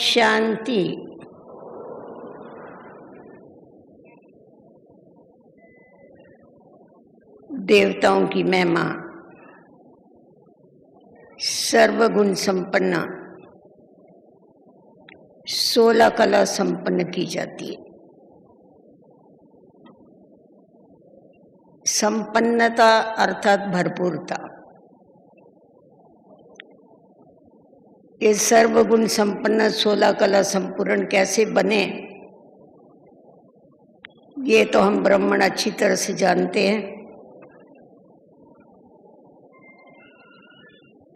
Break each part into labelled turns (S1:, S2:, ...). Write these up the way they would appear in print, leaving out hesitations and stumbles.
S1: शांति। देवताओं की महिमा सर्वगुण संपन्न 16 कला संपन्न की जाती है। संपन्नता अर्थात भरपूरता। ये सर्वगुण संपन्न 16 कला संपूर्ण कैसे बने, ये तो हम ब्राह्मण अच्छी तरह से जानते हैं,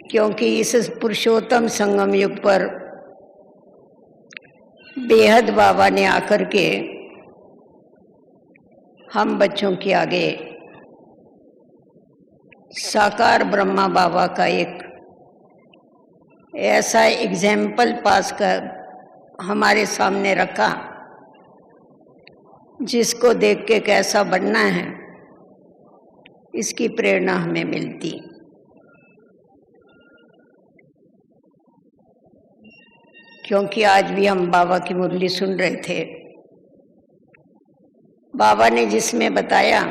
S1: क्योंकि इस पुरुषोत्तम संगम युग पर बेहद बाबा ने आकर के हम बच्चों के आगे साकार ब्रह्मा बाबा का एक ऐसा एग्जाम्पल पास कर हमारे सामने रखा, जिसको देख के कैसा बनना है इसकी प्रेरणा हमें मिलती। क्योंकि आज भी हम बाबा की मुरली सुन रहे थे, बाबा ने जिसमें बताया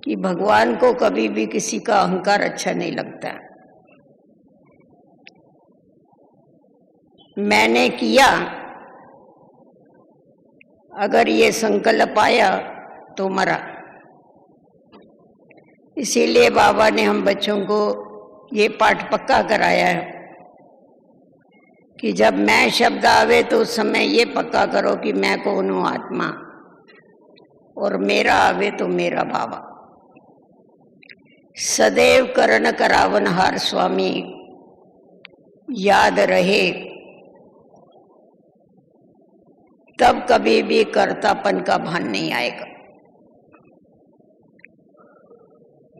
S1: कि भगवान को कभी भी किसी का अहंकार अच्छा नहीं लगता। मैंने किया, अगर ये संकल्प आया तो मरा। इसीलिए बाबा ने हम बच्चों को ये पाठ पक्का कराया है कि जब मैं शब्द आवे तो उस समय ये पक्का करो कि मैं कौन हूँ, आत्मा, और मेरा आवे तो मेरा बाबा। सदैव करण करावन हार स्वामी याद रहे, तब कभी भी कर्तापन का भान नहीं आएगा।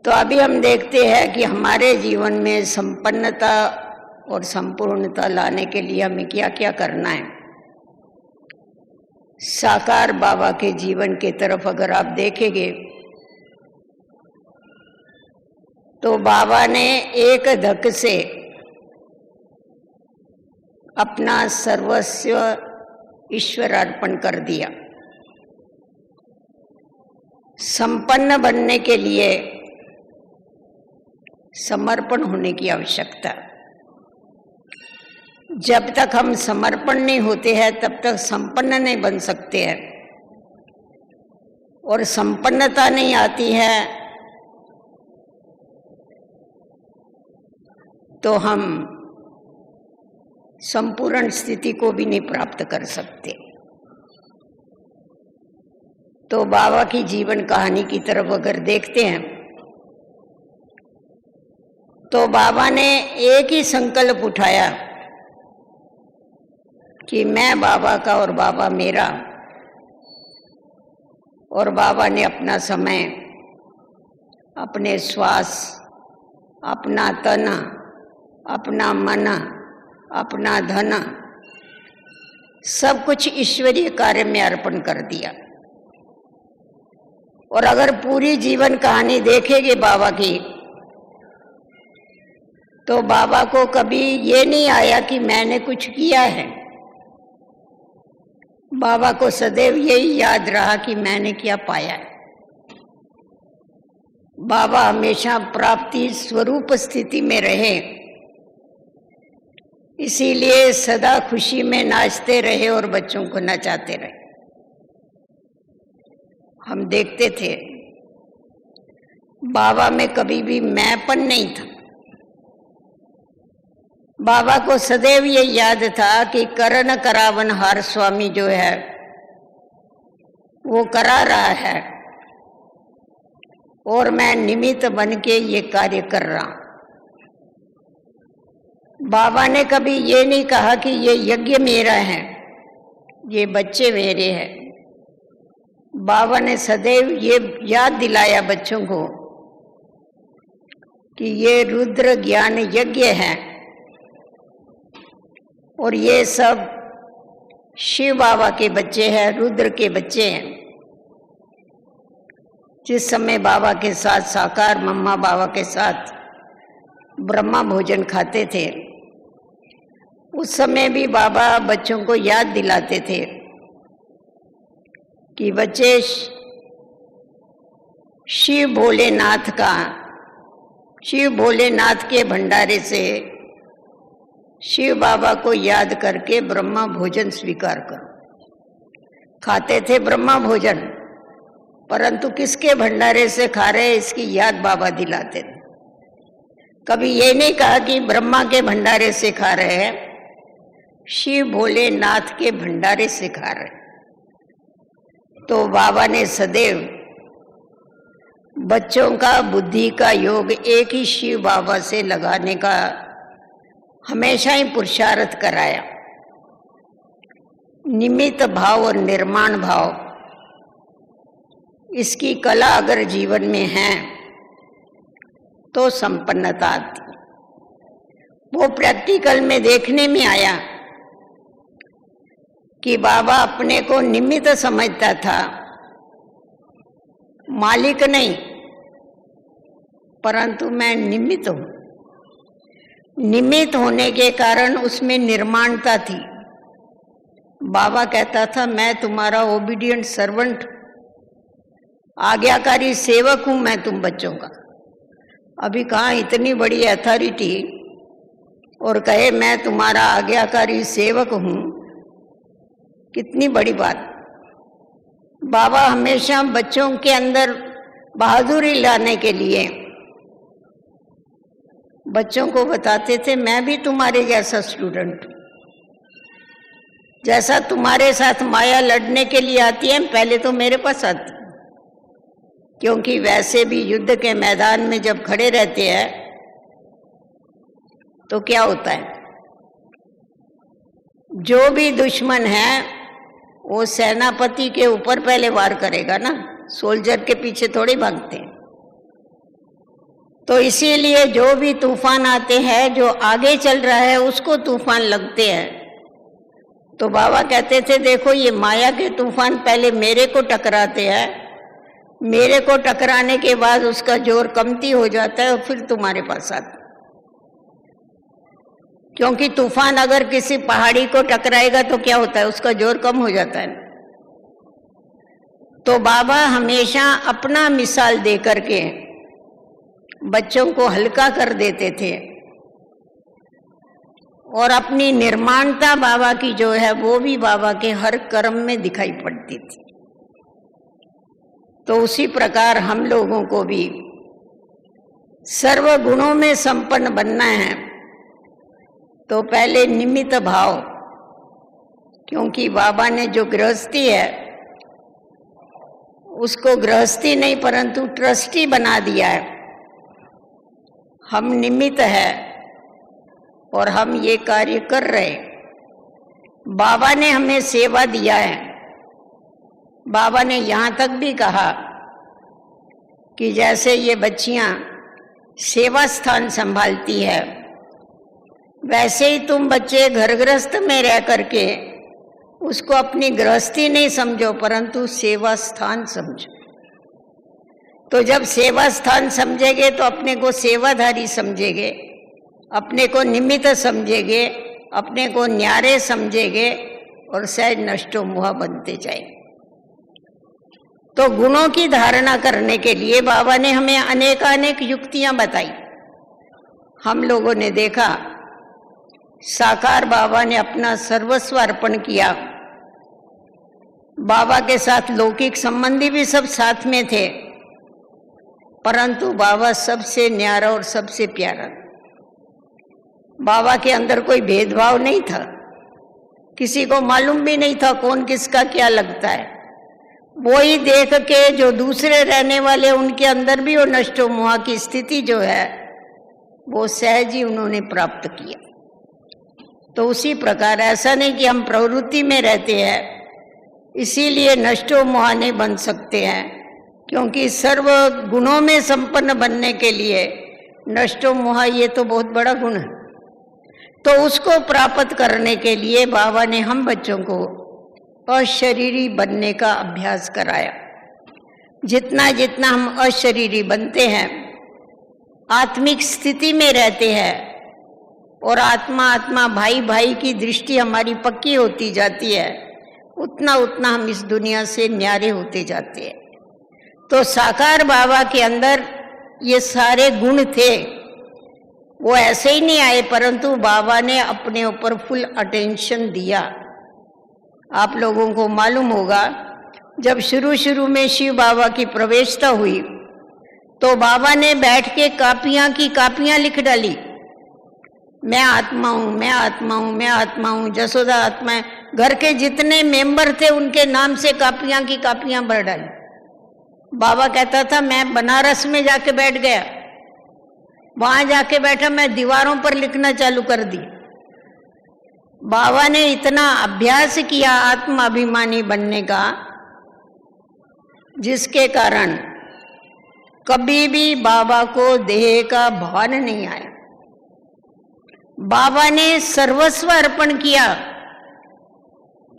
S1: तो अभी हम देखते हैं कि हमारे जीवन में संपन्नता और संपूर्णता लाने के लिए हमें क्या क्या करना है। साकार बाबा के जीवन की तरफ अगर आप देखेंगे तो बाबा ने एक धक से अपना सर्वस्व ईश्वर अर्पण कर दिया। संपन्न बनने के लिए समर्पण होने की आवश्यकता। जब तक हम समर्पण नहीं होते हैं तब तक संपन्न नहीं बन सकते हैं, और संपन्नता नहीं आती है तो हम संपूर्ण स्थिति को भी नहीं प्राप्त कर सकते। तो बाबा की जीवन कहानी की तरफ अगर देखते हैं तो बाबा ने एक ही संकल्प उठाया कि मैं बाबा का और बाबा मेरा, और बाबा ने अपना समय, अपने श्वास, अपना तन, अपना मन, अपना धन, सब कुछ ईश्वरीय कार्य में अर्पण कर दिया। और अगर पूरी जीवन कहानी देखेंगे बाबा की तो बाबा को कभी ये नहीं आया कि मैंने कुछ किया है। बाबा को सदैव यही याद रहा कि मैंने क्या पाया है। बाबा हमेशा प्राप्ति स्वरूप स्थिति में रहे, इसीलिए सदा खुशी में नाचते रहे और बच्चों को नचाते रहे। हम देखते थे बाबा में कभी भी मैंपन नहीं था। बाबा को सदैव ये याद था कि करण करावन हार स्वामी जो है वो करा रहा है और मैं निमित्त बन के ये कार्य कर रहा हूं। बाबा ने कभी ये नहीं कहा कि ये यज्ञ मेरा है, ये बच्चे मेरे हैं। बाबा ने सदैव ये याद दिलाया बच्चों को कि ये रुद्र ज्ञान यज्ञ है और ये सब शिव बाबा के बच्चे हैं, रुद्र के बच्चे हैं। जिस समय बाबा के साथ साकार मम्मा बाबा के साथ ब्रह्मा भोजन खाते थे उस समय भी बाबा बच्चों को याद दिलाते थे कि बच्चे शिव भोलेनाथ के भंडारे से शिव बाबा को याद करके ब्रह्मा भोजन स्वीकार करो। खाते थे ब्रह्मा भोजन, परंतु किसके भंडारे से खा रहे इसकी याद बाबा दिलाते थे। कभी ये नहीं कहा कि ब्रह्मा के भंडारे से खा रहे हैं, शिव भोलेनाथ के भंडारे से खा रहे। तो बाबा ने सदैव बच्चों का बुद्धि का योग एक ही शिव बाबा से लगाने का हमेशा ही पुरुषार्थ कराया। निमित्त भाव और निर्माण भाव, इसकी कला अगर जीवन में है तो संपन्नता आती। वो प्रैक्टिकल में देखने में आया कि बाबा अपने को निमित्त समझता था, मालिक नहीं, परंतु मैं निमित्त हूं। निमित्त होने के कारण उसमें निर्माणता थी। बाबा कहता था मैं तुम्हारा ओबीडिएंट सर्वेंट, आज्ञाकारी सेवक हूं मैं तुम बच्चों का। अभी कहाँ इतनी बड़ी अथॉरिटी और कहे मैं तुम्हारा आज्ञाकारी सेवक हूं, कितनी बड़ी बात। बाबा हमेशा बच्चों के अंदर बहादुरी लाने के लिए बच्चों को बताते थे मैं भी तुम्हारे जैसा स्टूडेंट, जैसा तुम्हारे साथ माया लड़ने के लिए आती है पहले तो मेरे पास आती, क्योंकि वैसे भी युद्ध के मैदान में जब खड़े रहते हैं तो क्या होता है, जो भी दुश्मन है वो सेनापति के ऊपर पहले वार करेगा ना, सोल्जर के पीछे थोड़ी भागते हैं। तो इसीलिए जो भी तूफान आते हैं, जो आगे चल रहा है उसको तूफान लगते हैं। तो बाबा कहते थे देखो ये माया के तूफान पहले मेरे को टकराते हैं, मेरे को टकराने के बाद उसका जोर कमती हो जाता है और फिर तुम्हारे पास आता। क्योंकि तूफान अगर किसी पहाड़ी को टकराएगा तो क्या होता है, उसका जोर कम हो जाता है। तो बाबा हमेशा अपना मिसाल दे करके बच्चों को हल्का कर देते थे और अपनी निर्माणता बाबा की जो है वो भी बाबा के हर कर्म में दिखाई पड़ती थी। तो उसी प्रकार हम लोगों को भी सर्व गुणों में संपन्न बनना है तो पहले निमित्त भाव, क्योंकि बाबा ने जो गृहस्थी है उसको गृहस्थी नहीं परंतु ट्रस्टी बना दिया है। हम निमित्त है और हम ये कार्य कर रहे। बाबा ने हमें सेवा दिया है। बाबा ने यहाँ तक भी कहा कि जैसे ये बच्चियां सेवा स्थान संभालती है, वैसे ही तुम बच्चे घर गृहस्थ में रह करके उसको अपनी गृहस्थी नहीं समझो परंतु सेवा स्थान समझो। तो जब सेवा स्थान समझेंगे तो अपने को सेवाधारी समझेंगे, अपने को निमित्त समझेंगे, अपने को न्यारे समझेंगे और सहज नष्टो मुहा बनते जाएंगे। तो गुणों की धारणा करने के लिए बाबा ने हमें अनेकानेक युक्तियां बताई। हम लोगों ने देखा साकार बाबा ने अपना सर्वस्व अर्पण किया। बाबा के साथ लौकिक संबंधी भी सब साथ में थे, परंतु बाबा सबसे न्यारा और सबसे प्यारा। बाबा के अंदर कोई भेदभाव नहीं था, किसी को मालूम भी नहीं था कौन किसका क्या लगता है। वो ही देख के जो दूसरे रहने वाले उनके अंदर भी वो नष्टो मोह की स्थिति जो है वो सहज ही उन्होंने प्राप्त किया। तो उसी प्रकार ऐसा नहीं कि हम प्रवृत्ति में रहते हैं इसीलिए नष्टो मोह नहीं बन सकते हैं, क्योंकि सर्व गुणों में संपन्न बनने के लिए नष्टो मोह ये तो बहुत बड़ा गुण है। तो उसको प्राप्त करने के लिए बाबा ने हम बच्चों को अशरीरी बनने का अभ्यास कराया। जितना जितना हम अशरीरी बनते हैं, आत्मिक स्थिति में रहते हैं, और आत्मा आत्मा भाई भाई की दृष्टि हमारी पक्की होती जाती है, उतना उतना हम इस दुनिया से न्यारे होते जाते हैं। तो साकार बाबा के अंदर ये सारे गुण थे, वो ऐसे ही नहीं आए, परंतु बाबा ने अपने ऊपर फुल अटेंशन दिया। आप लोगों को मालूम होगा, जब शुरू शुरू में शिव बाबा की प्रवेशता हुई तो बाबा ने बैठ के कापियां की कापियां लिख डाली, मैं आत्मा हूं, मैं आत्मा हूं, मैं आत्मा हूं, जसोदा आत्मा है। घर के जितने मेंबर थे उनके नाम से कापियां की कापियां भर डाली। बाबा कहता था मैं बनारस में जाके बैठ गया, वहां जाके बैठा, मैं दीवारों पर लिखना चालू कर दी। बाबा ने इतना अभ्यास किया आत्माभिमानी बनने का, जिसके कारण कभी भी बाबा को देह का भान नहीं आया। बाबा ने सर्वस्व अर्पण किया,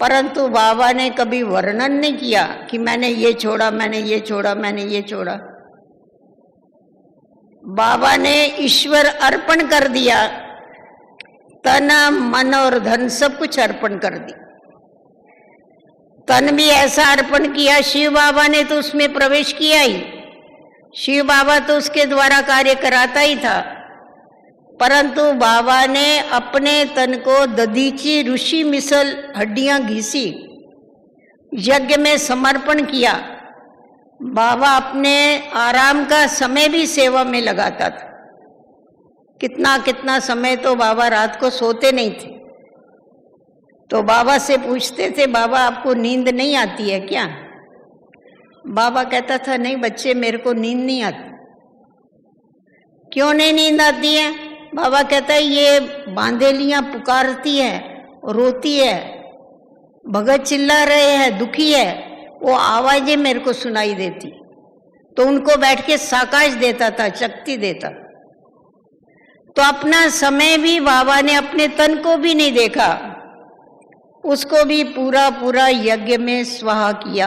S1: परंतु बाबा ने कभी वर्णन नहीं किया कि मैंने ये छोड़ा, मैंने ये छोड़ा, मैंने ये छोड़ा। बाबा ने ईश्वर अर्पण कर दिया, तन मन और धन सब कुछ अर्पण कर दी। तन भी ऐसा अर्पण किया, शिव बाबा ने तो उसमें प्रवेश किया ही, शिव बाबा तो उसके द्वारा कार्य कराता ही था, परंतु बाबा ने अपने तन को दधीची ऋषि मिसल हड्डियां घिसी, यज्ञ में समर्पण किया। बाबा अपने आराम का समय भी सेवा में लगाता था। कितना कितना समय तो बाबा रात को सोते नहीं थे। तो बाबा से पूछते थे, बाबा आपको नींद नहीं आती है क्या? बाबा कहता था नहीं बच्चे, मेरे को नींद नहीं आती। क्यों नहीं नींद आती है? बाबा कहता है ये बांदेलियां पुकारती है, रोती है, भगत चिल्ला रहे हैं, दुखी है, वो आवाजें मेरे को सुनाई देती। तो उनको बैठ के साकाश देता था, शक्ति देता। तो अपना समय भी बाबा ने अपने तन को भी नहीं देखा, उसको भी पूरा पूरा यज्ञ में स्वाहा किया।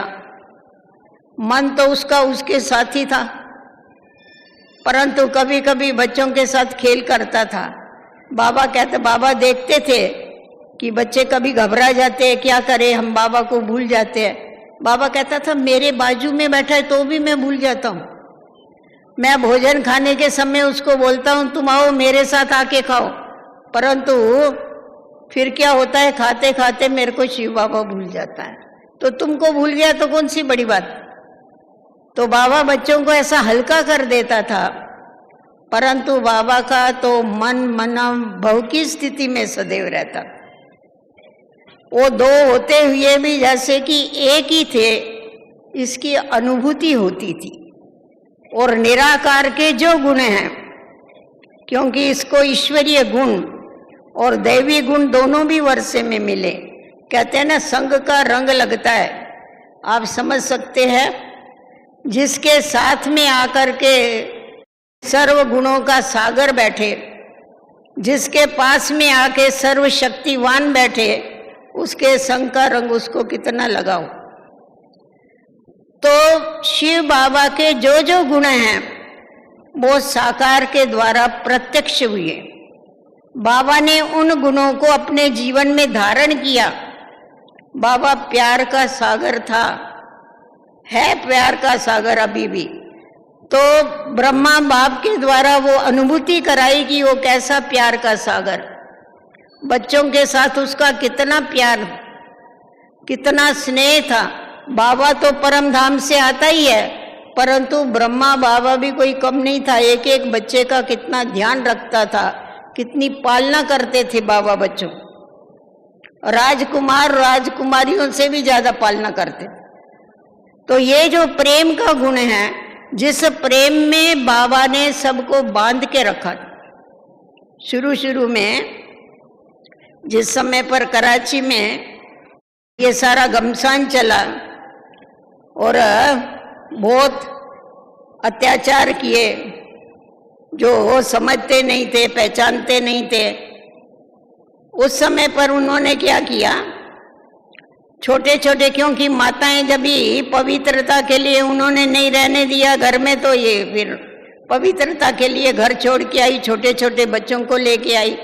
S1: मन तो उसका उसके साथ ही था, परंतु कभी कभी बच्चों के साथ खेल करता था। बाबा कहते, बाबा देखते थे कि बच्चे कभी घबरा जाते हैं, क्या करें, हम बाबा को भूल जाते हैं। बाबा कहता था मेरे बाजू में बैठा है तो भी मैं भूल जाता हूँ। मैं भोजन खाने के समय उसको बोलता हूँ तुम आओ मेरे साथ आके खाओ, परंतु फिर क्या होता है, खाते खाते मेरे को शिव बाबा भूल जाता है। तो तुमको भूल गया तो कौन सी बड़ी बात। तो बाबा बच्चों को ऐसा हल्का कर देता था, परंतु बाबा का तो मन मना भव की स्थिति में सदैव रहता। वो दो होते हुए भी जैसे कि एक ही थे, इसकी अनुभूति होती थी। और निराकार के जो गुण हैं, क्योंकि इसको ईश्वरीय गुण और दैवी गुण दोनों भी वर्षे में मिले, कहते हैं ना संग का रंग लगता है। आप समझ सकते हैं, जिसके साथ में आकर के सर्व गुणों का सागर बैठे, जिसके पास में आके सर्व शक्तिवान बैठे, उसके संग का रंग उसको कितना लगाओ। तो शिव बाबा के जो जो गुण हैं वो साकार के द्वारा प्रत्यक्ष हुए। बाबा ने उन गुणों को अपने जीवन में धारण किया। बाबा प्यार का सागर था, है प्यार का सागर अभी भी। तो ब्रह्मा बाप के द्वारा वो अनुभूति कराई कि वो कैसा प्यार का सागर। बच्चों के साथ उसका कितना प्यार, कितना स्नेह था। बाबा तो परम धाम से आता ही है, परंतु ब्रह्मा बाबा भी कोई कम नहीं था। एक एक बच्चे का कितना ध्यान रखता था, कितनी पालना करते थे बाबा बच्चों। राजकुमार राजकुमारियों से भी ज्यादा पालना करते। तो ये जो प्रेम का गुण है, जिस प्रेम में बाबा ने सबको बांध के रखा। शुरू शुरू में जिस समय पर कराची में ये सारा घमसान चला और बहुत अत्याचार किए, जो वो समझते नहीं थे, पहचानते नहीं थे, उस समय पर उन्होंने क्या किया, छोटे छोटे, क्योंकि माताएं जब भी पवित्रता के लिए उन्होंने नहीं रहने दिया घर में, तो ये फिर पवित्रता के लिए घर छोड़ के आई, छोटे छोटे बच्चों को लेके आई।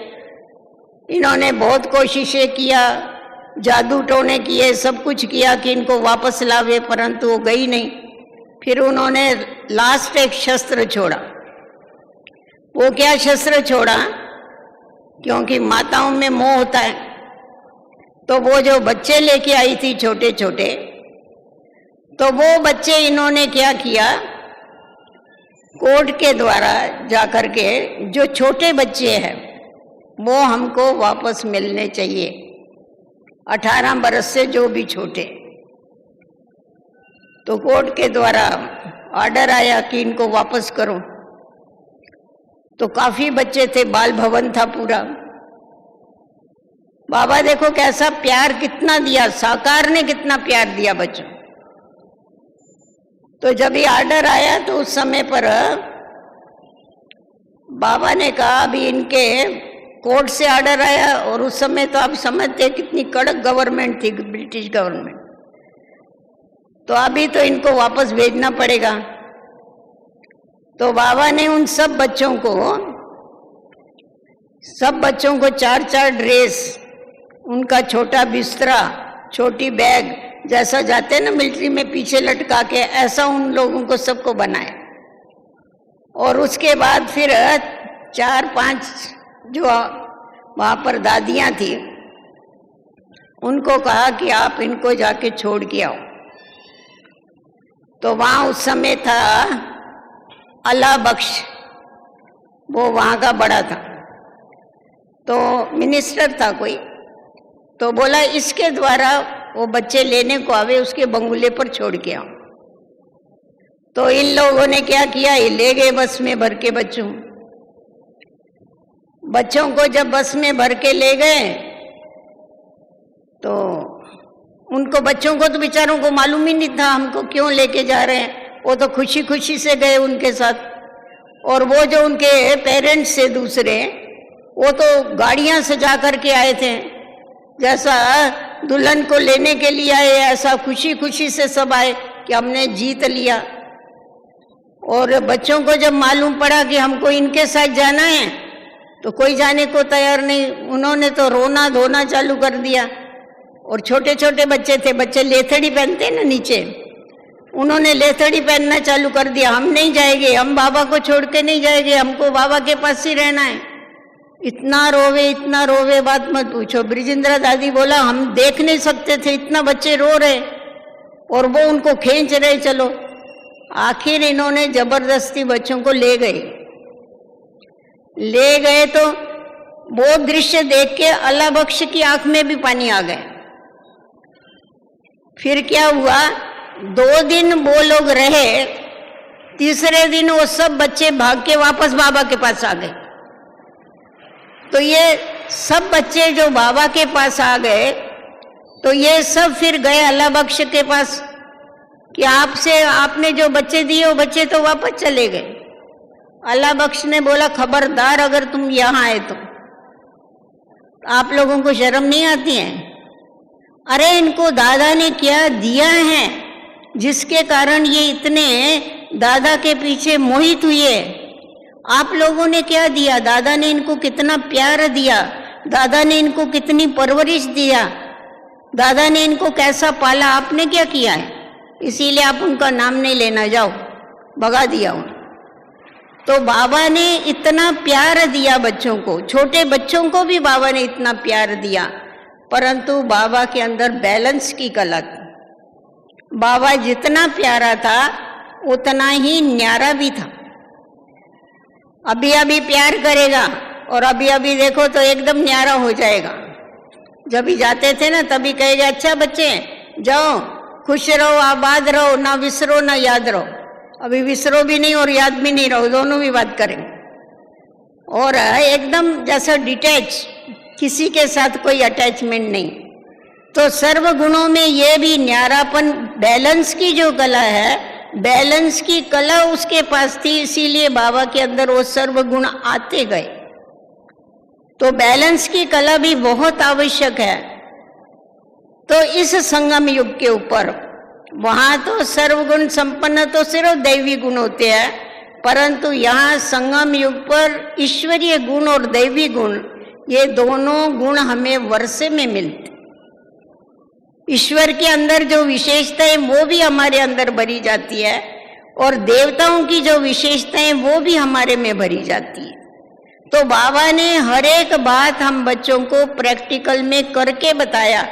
S1: इन्होंने बहुत कोशिशें किया, जादू टोने किए, सब कुछ किया कि इनको वापस लावे, परंतु वो गई नहीं। फिर उन्होंने लास्ट एक शस्त्र छोड़ा। वो क्या शस्त्र छोड़ा? क्योंकि माताओं में मोह होता है, तो वो जो बच्चे लेके आई थी छोटे छोटे, तो वो बच्चे इन्होंने क्या किया, कोर्ट के द्वारा जाकर के जो छोटे बच्चे हैं वो हमको वापस मिलने चाहिए, 18 बरस से जो भी छोटे। तो कोर्ट के द्वारा ऑर्डर आया कि इनको वापस करो। तो काफी बच्चे थे, बाल भवन था पूरा। बाबा देखो कैसा प्यार कितना दिया, साकार ने कितना प्यार दिया बच्चों। तो जब ये ऑर्डर आया तो उस समय पर बाबा ने कहा अभी इनके कोर्ट से ऑर्डर आया, और उस समय तो आप समझते कितनी कड़क गवर्नमेंट थी, ब्रिटिश गवर्नमेंट। तो अभी तो इनको वापस भेजना पड़ेगा। तो बाबा ने उन सब बच्चों को 4-4 ड्रेस, उनका छोटा बिस्तरा, छोटी बैग, जैसा जाते हैं ना मिलिट्री में पीछे लटका के, ऐसा उन लोगों को सबको बनाया। और उसके बाद फिर 4-5 जो वहां पर दादियां थी, उनको कहा कि आप इनको जाके छोड़ के आओ। तो वहां उस समय था अल्लाह बख्श, वो वहां का बड़ा था, तो मिनिस्टर था कोई। तो बोला इसके द्वारा वो बच्चे लेने को आवे, उसके बंगुले पर छोड़ के आओ। तो इन लोगों ने क्या किया, ये ले गए बस में भर के बच्चों को जब बस में भर के ले गए तो उनको बच्चों को तो बेचारों को मालूम ही नहीं था हमको क्यों लेके जा रहे हैं। वो तो खुशी खुशी से गए उनके साथ। और वो जो उनके पेरेंट्स से दूसरे, वो तो गाड़ियां सजा करके आए थे, जैसा दुल्हन को लेने के लिए आए, ऐसा खुशी खुशी से सब आए कि हमने जीत लिया। और बच्चों को जब मालूम पड़ा कि हमको इनके साथ जाना है तो कोई जाने को तैयार नहीं। उन्होंने तो रोना धोना चालू कर दिया। और छोटे छोटे बच्चे थे, बच्चे लेथड़ी पहनते हैं ना नीचे, उन्होंने लेथड़ी पहनना चालू कर दिया। हम नहीं जाएंगे, हम बाबा को छोड़ के नहीं जाएंगे, हमको बाबा के पास ही रहना है। इतना रोवे, बात मत पूछो। ब्रिजेंद्रा दादी बोला हम देख नहीं सकते थे, इतना बच्चे रो रहे और वो उनको खींच रहे चलो। आखिर इन्होंने जबरदस्ती बच्चों को ले गए तो वो दृश्य देख के अल्लाह बख्श की आंख में भी पानी आ गया। फिर क्या हुआ, 2 दिन वो लोग रहे, तीसरे दिन वो सब बच्चे भाग के वापस बाबा के पास आ गए। तो ये सब बच्चे जो बाबा के पास आ गए, तो ये सब फिर गए अल्लाह बख्श के पास कि आपने जो बच्चे दिए वो बच्चे तो वापस चले गए। अल्लाह बख्श ने बोला खबरदार अगर तुम यहाँ आए तो आप लोगों को शर्म नहीं आती है? अरे इनको दादा ने क्या दिया है जिसके कारण ये इतने दादा के पीछे मोहित हुए। आप लोगों ने क्या दिया? दादा ने इनको कितना प्यार दिया, दादा ने इनको कितनी परवरिश दिया, दादा ने इनको कैसा पाला, आपने क्या किया है? इसीलिए आप उनका नाम नहीं लेना, जाओ, भगा दिया उन्हें। तो बाबा ने इतना प्यार दिया बच्चों को, छोटे बच्चों को भी बाबा ने इतना प्यार दिया, परंतु बाबा के अंदर बैलेंस की कला थी। बाबा जितना प्यारा था उतना ही न्यारा भी था। अभी अभी प्यार करेगा और अभी अभी देखो तो एकदम न्यारा हो जाएगा। जब भी जाते थे ना तभी कहेगा अच्छा बच्चे जाओ, खुश रहो, आबाद रहो, ना विसरो ना याद रहो। अभी विसरो भी नहीं और याद भी नहीं रहो, दोनों भी बात करेंगे। और एकदम जैसा डिटैच, किसी के साथ कोई अटैचमेंट नहीं। तो सर्व गुणों में ये भी न्यारापन, बैलेंस की जो कला है, बैलेंस की कला उसके पास थी, इसीलिए बाबा के अंदर वो सर्व गुण आते गए। तो बैलेंस की कला भी बहुत आवश्यक है। तो इस संगम युग के ऊपर वहां तो सर्वगुण संपन्न तो सिर्फ दैवी गुण होते हैं, परंतु यहाँ संगम युग पर ईश्वरीय गुण और दैवी गुण ये दोनों गुण हमें वर्षे में मिलते। ईश्वर के अंदर जो विशेषता है वो भी हमारे अंदर भरी जाती है, और देवताओं की जो विशेषता है वो भी हमारे में भरी जाती है। तो बाबा ने हर एक बात हम बच्चों को प्रैक्टिकल में करके बताया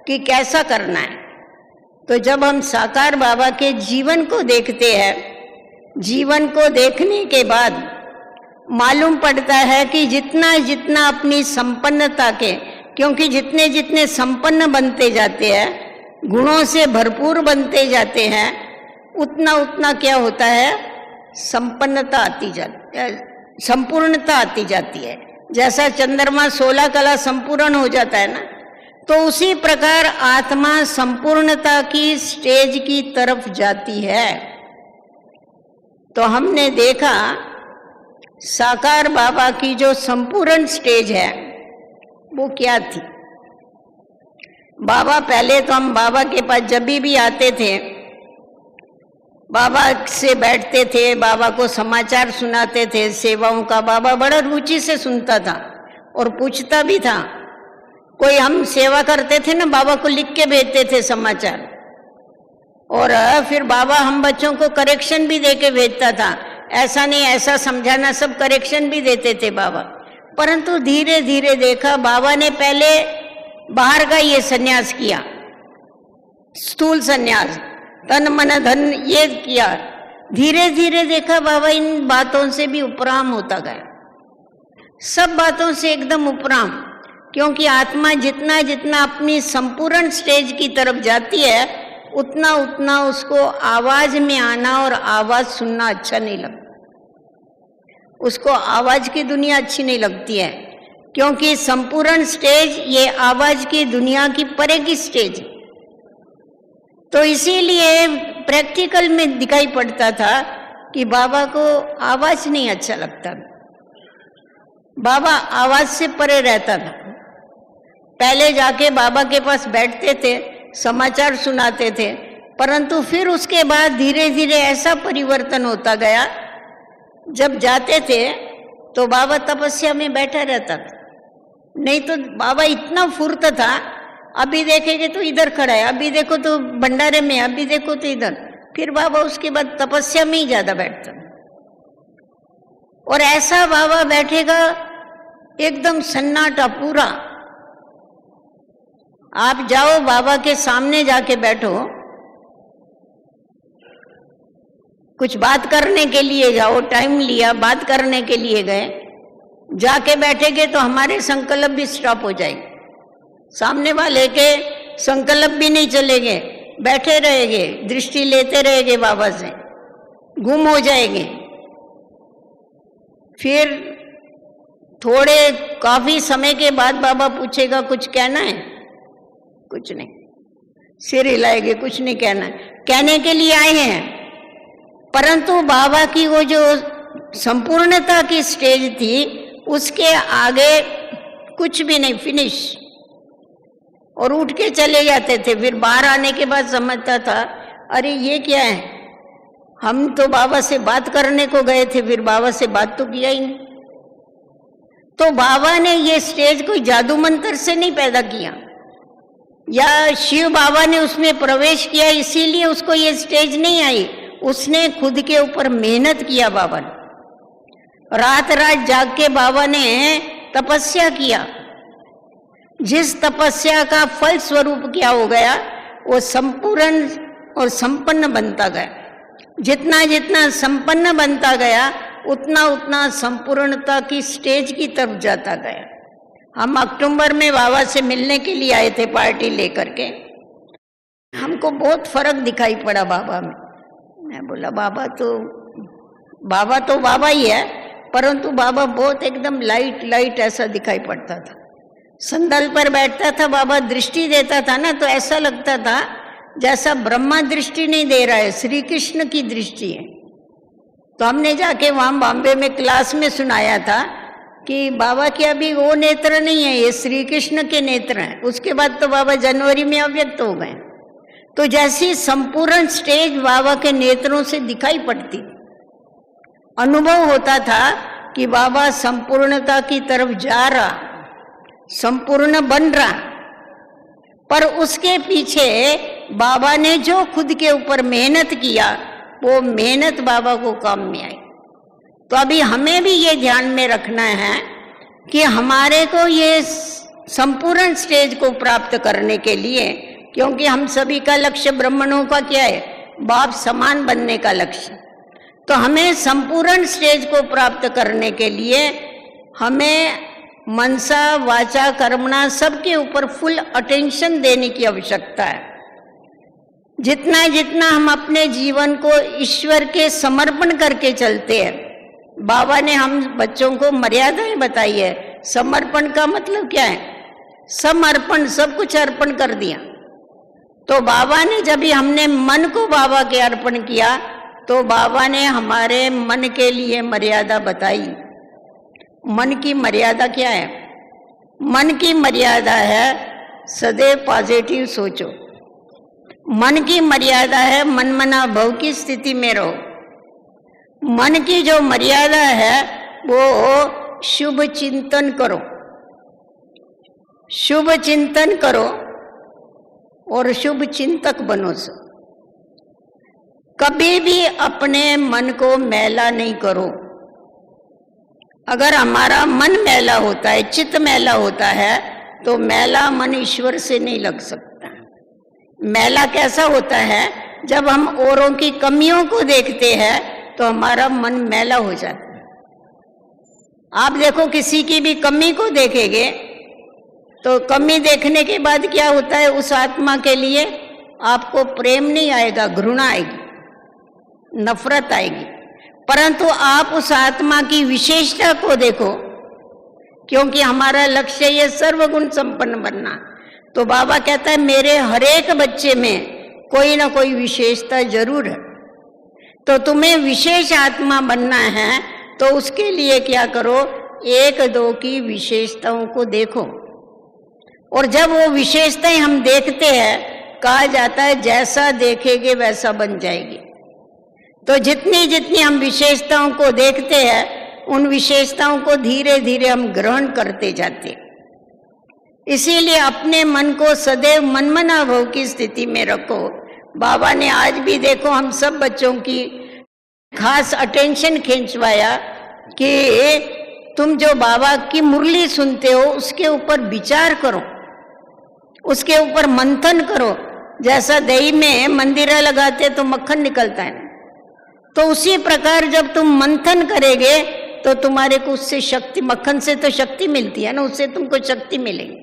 S1: कि कैसा करना है। तो जब हम साकार बाबा के जीवन को देखते हैं, जीवन को देखने के बाद मालूम पड़ता है कि जितना जितना अपनी संपन्नता के, क्योंकि जितने जितने संपन्न बनते जाते हैं, गुणों से भरपूर बनते जाते हैं, उतना उतना क्या होता है, संपन्नता आती जाती है, संपूर्णता आती जाती है। जैसा चंद्रमा 16 कला संपूर्ण हो जाता है ना, तो उसी प्रकार आत्मा संपूर्णता की स्टेज की तरफ जाती है। तो हमने देखा साकार बाबा की जो संपूर्ण स्टेज है वो क्या थी। बाबा, पहले तो हम बाबा के पास जब भी आते थे, बाबा से बैठते थे, बाबा को समाचार सुनाते थे, सेवाओं का बाबा बड़ा रुचि से सुनता था और पूछता भी था। कोई हम सेवा करते थे ना, बाबा को लिख के भेजते थे समाचार, और फिर बाबा हम बच्चों को करेक्शन भी दे के भेजता था। ऐसा नहीं, ऐसा समझाना, सब करेक्शन भी देते थे बाबा। परंतु धीरे धीरे देखा, बाबा ने पहले बाहर का ये सन्यास किया, स्थूल सन्यास, तन मन धन ये किया। धीरे धीरे देखा बाबा इन बातों से भी उपराम होता गया, सब बातों से एकदम उपराम, क्योंकि आत्मा जितना जितना अपनी संपूर्ण स्टेज की तरफ जाती है, उतना उतना उसको आवाज में आना और आवाज सुनना अच्छा नहीं लगता। उसको आवाज की दुनिया अच्छी नहीं लगती है, क्योंकि संपूर्ण स्टेज ये आवाज की दुनिया की परे की स्टेज। तो इसीलिए प्रैक्टिकल में दिखाई पड़ता था कि बाबा को आवाज नहीं अच्छा लगता, बाबा आवाज से परे रहता था। पहले जाके बाबा के पास बैठते थे, समाचार सुनाते थे, परंतु फिर उसके बाद धीरे धीरे ऐसा परिवर्तन होता गया, जब जाते थे तो बाबा तपस्या में बैठा रहता था। नहीं तो बाबा इतना फुर्त था, अभी देखेंगे तो इधर खड़ा है, अभी देखो तो भंडारे में, अभी देखो तो इधर। फिर बाबा उसके बाद तपस्या में ही ज्यादा बैठता, और ऐसा बाबा बैठेगा एकदम सन्नाटा पूरा। आप जाओ बाबा के सामने जाके बैठो, कुछ बात करने के लिए जाओ, टाइम लिया, बात करने के लिए गए, जाके बैठेंगे तो हमारे संकल्प भी स्टॉप हो जाएंगे, सामने वाले के संकल्प भी नहीं चलेंगे, बैठे रहेंगे, दृष्टि लेते रहेंगे, बाबा से गुम हो जाएंगे। फिर थोड़े काफी समय के बाद बाबा पूछेगा कुछ कहना है, कुछ नहीं, सिर हिलाएंगे, कुछ नहीं कहना है, कहने के लिए आए हैं। परंतु बाबा की वो जो संपूर्णता की स्टेज थी, उसके आगे कुछ भी नहीं, फिनिश, और उठ के चले जाते थे। फिर बाहर आने के बाद समझता था, अरे ये क्या है, हम तो बाबा से बात करने को गए थे, फिर बाबा से बात तो किया ही नहीं। तो बाबा ने ये स्टेज कोई जादू मंत्र से नहीं पैदा किया, या शिव बाबा ने उसमें प्रवेश किया इसीलिए उसको ये स्टेज नहीं आई। उसने खुद के ऊपर मेहनत किया बाबा ने, रात रात जाग के बाबा ने तपस्या किया। जिस तपस्या का फल स्वरूप क्या हो गया, वो संपूर्ण और संपन्न बनता गया। जितना जितना संपन्न बनता गया, उतना उतना संपूर्णता की स्टेज की तरफ जाता गया। हम अक्टूबर में बाबा से मिलने के लिए आए थे पार्टी लेकर के, हमको बहुत फर्क दिखाई पड़ा बाबा में। मैं बोला बाबा तो बाबा ही है, परंतु बाबा बहुत एकदम लाइट लाइट ऐसा दिखाई पड़ता था। संदल पर बैठता था बाबा, दृष्टि देता था ना, तो ऐसा लगता था जैसा ब्रह्मा दृष्टि नहीं दे रहा है, श्री कृष्ण की दृष्टि है। तो हमने जाके वहां बॉम्बे में क्लास में सुनाया था कि बाबा के अभी वो नेत्र नहीं है, ये श्री कृष्ण के नेत्र हैं। उसके बाद तो बाबा जनवरी में अव्यक्त हो गए। तो जैसी संपूर्ण स्टेज बाबा के नेत्रों से दिखाई पड़ती, अनुभव होता था कि बाबा संपूर्णता की तरफ जा रहा। संपूर्ण बन रहा, पर उसके पीछे बाबा ने जो खुद के ऊपर मेहनत किया वो मेहनत बाबा को काम में आई। तो अभी हमें भी ये ध्यान में रखना है कि हमारे को ये संपूर्ण स्टेज को प्राप्त करने के लिए, क्योंकि हम सभी का लक्ष्य ब्राह्मणों का क्या है, बाप समान बनने का लक्ष्य, तो हमें संपूर्ण स्टेज को प्राप्त करने के लिए हमें मनसा वाचा कर्मणा सबके ऊपर फुल अटेंशन देने की आवश्यकता है। जितना जितना हम अपने जीवन को ईश्वर के समर्पण करके चलते हैं, बाबा ने हम बच्चों को मर्यादाएं बताई है। समर्पण का मतलब क्या है, समर्पण, सब कुछ अर्पण कर दिया। तो बाबा ने जब भी हमने मन को बाबा के अर्पण किया तो बाबा ने हमारे मन के लिए मर्यादा बताई। मन की मर्यादा क्या है, मन की मर्यादा है सदैव पॉजिटिव सोचो। मन की मर्यादा है मनमना भव की स्थिति में रहो। मन की जो मर्यादा है वो शुभ चिंतन करो, शुभ चिंतन करो और शुभ चिंतक बनो। कभी भी अपने मन को मैला नहीं करो। अगर हमारा मन मैला होता है, चित्त मैला होता है, तो मैला मन ईश्वर से नहीं लग सकता। मैला कैसा होता है, जब हम औरों की कमियों को देखते हैं तो हमारा मन मैला हो जाता है। आप देखो, किसी की भी कमी को देखेंगे तो कमी देखने के बाद क्या होता है, उस आत्मा के लिए आपको प्रेम नहीं आएगा, घृणा आएगी, नफरत आएगी। परंतु आप उस आत्मा की विशेषता को देखो, क्योंकि हमारा लक्ष्य ये सर्वगुण संपन्न बनना। तो बाबा कहता है मेरे हर एक बच्चे में कोई ना कोई विशेषता जरूर है। तो तुम्हें विशेष आत्मा बनना है तो उसके लिए क्या करो, एक दो की विशेषताओं को देखो। और जब वो विशेषताएं हम देखते हैं, कहा जाता है जैसा देखेंगे वैसा बन जाएगी। तो जितनी जितनी हम विशेषताओं को देखते हैं, उन विशेषताओं को धीरे धीरे हम ग्रहण करते जाते हैं। इसीलिए अपने मन को सदैव मनमना भव की स्थिति में रखो। बाबा ने आज भी देखो हम सब बच्चों की खास अटेंशन खींचवाया कि तुम जो बाबा की मुरली सुनते हो उसके ऊपर विचार करो, उसके ऊपर मंथन करो। जैसा दही में मंदिरा लगाते तो मक्खन निकलता है, तो उसी प्रकार जब तुम मंथन करेंगे तो तुम्हारे को उससे शक्ति, मक्खन से तो शक्ति मिलती है ना, उससे तुमको शक्ति मिलेगी।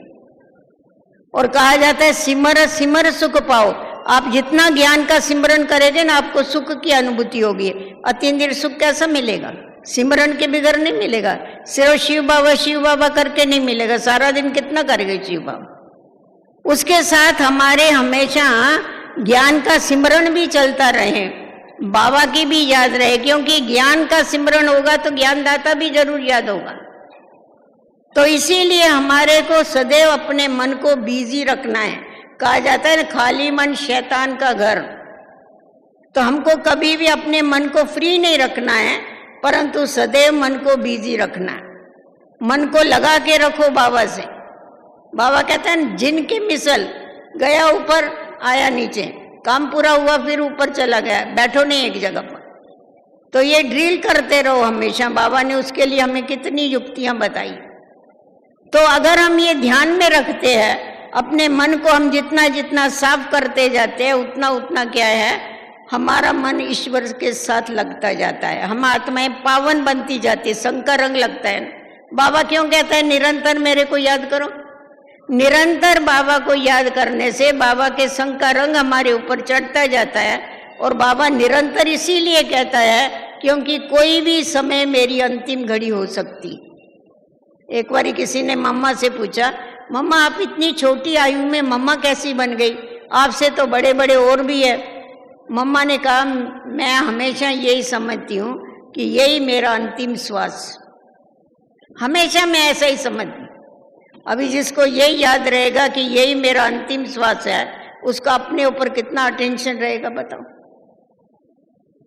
S1: और कहा जाता है सिमर सिमर सुख पाओ। आप जितना ज्ञान का सिमरन करेंगे ना, आपको सुख की अनुभूति होगी। अतीन्द्रिय सुख कैसा मिलेगा, सिमरन के बगैर नहीं मिलेगा। सिर्फ शिव बाबा करके नहीं मिलेगा। सारा दिन कितना करेंगे शिव बाबा, उसके साथ हमारे हमेशा ज्ञान का सिमरन भी चलता रहे, बाबा की भी याद रहे। क्योंकि ज्ञान का सिमरन होगा तो ज्ञानदाता भी जरूर याद होगा। तो इसीलिए हमारे को सदैव अपने मन को बिजी रखना है। कहा जाता है ना, खाली मन शैतान का घर। तो हमको कभी भी अपने मन को फ्री नहीं रखना है, परंतु सदैव मन को बिजी रखना है। मन को लगा के रखो बाबा से। बाबा कहते हैं जिनके मिसल गया ऊपर आया नीचे, काम पूरा हुआ फिर ऊपर चला गया, बैठो नहीं एक जगह पर। तो ये ड्रिल करते रहो हमेशा। बाबा ने उसके लिए हमें कितनी युक्तियां बताई। तो अगर हम ये ध्यान में रखते हैं, अपने मन को हम जितना जितना साफ करते जाते हैं, उतना उतना क्या है, हमारा मन ईश्वर के साथ लगता जाता है। हम आत्माएं पावन बनती जाती है, शंकर रंग लगता है। बाबा क्यों कहता है निरंतर मेरे को याद करो? निरंतर बाबा को याद करने से बाबा के संग का रंग हमारे ऊपर चढ़ता जाता है। और बाबा निरंतर इसीलिए कहता है क्योंकि कोई भी समय मेरी अंतिम घड़ी हो सकती। एक बार किसी ने मम्मा से पूछा, मम्मा आप इतनी छोटी आयु में मम्मा कैसी बन गई, आपसे तो बड़े बड़े और भी है। मम्मा ने कहा मैं हमेशा यही समझती हूँ कि यही मेरा अंतिम श्वास। हमेशा मैं ऐसा ही समझती। अभी जिसको यही याद रहेगा कि यही मेरा अंतिम श्वास है, उसका अपने ऊपर कितना अटेंशन रहेगा बताओ।